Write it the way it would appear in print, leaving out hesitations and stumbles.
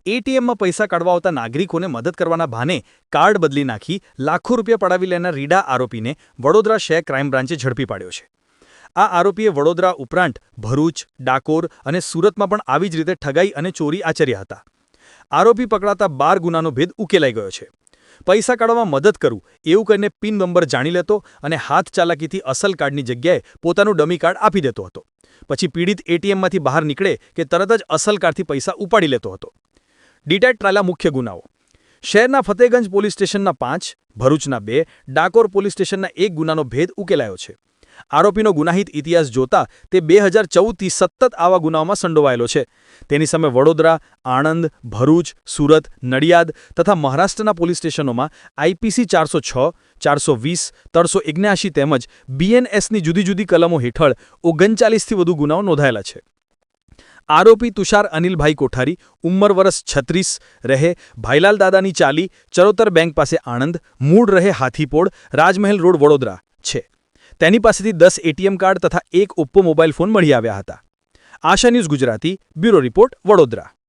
એટીએમમાં પૈસા કાઢવા આવતા નાગરિકોને મદદ કરવાના બહાને કાર્ડ બદલી નાખી લાખો રૂપિયા પડાવી લેનાર રીડા આરોપીને વડોદરા શહેર ક્રાઇમ બ્રાન્ચે ઝડપી પાડ્યો છે. આ આરોપીએ વડોદરા ઉપરાંત ભરૂચ, ડાકોર અને સુરતમાં પણ આવી જ રીતે ઠગાઈ અને ચોરી આચર્યા હતા. આરોપી પકડાતા 12 ગુનાનો ભેદ ઉકેલાઈ ગયો છે. પૈસા કાઢવામાં મદદ કરું એવું કહીને પિન નંબર જાણી લેતો અને હાથ ચાલાકીથી અસલ કાર્ડની જગ્યાએ પોતાનું ડમી કાર્ડ આપી દેતો હતો. પછી પીડિત એટીએમમાંથી બહાર નીકળે કે તરત જ અસલ કાર્ડથી પૈસા ઉપાડી લેતો હતો. ડિટેક્ટ કરાયેલા મુખ્ય ગુનાઓ: શહેરના ફતેગંજ પોલીસ સ્ટેશનના 5, ભરૂચના 2, ડાકોર પોલીસ સ્ટેશનના 1 ગુનાનો ભેદ ઉકેલાયો છે. આરોપીનો ગુનાહિત ઇતિહાસ જોતા તે 2014થી સતત આવા ગુનાઓમાં સંડોવાયેલો છે. તેની સામે વડોદરા, આણંદ, ભરૂચ, સુરત, નડિયાદ તથા મહારાષ્ટ્રના પોલીસ સ્ટેશનોમાં આઈપીસી 406, 420, 379 તેમજ બીએનએસની જુદી જુદી કલમો હેઠળ 39થી વધુ ગુનાઓ નોંધાયેલા છે. આરોપી તુષાર અનિલભાઈ કોઠારી, ઉંમર વર્ષ 36, રહે ભાઈલાલ દાદાની ચાલી, ચરોતર બેંક પાસે આણંદ, મૂળ રહે હાથીપોળ, રાજમહેલ રોડ, વડોદરા છે. તેની પાસેથી 10 એટીએમ કાર્ડ તથા 1 ઓપ્પો મોબાઈલ ફોન મળી આવ્યા હતા. Asha news Gujarati, bureau report, Vadodara.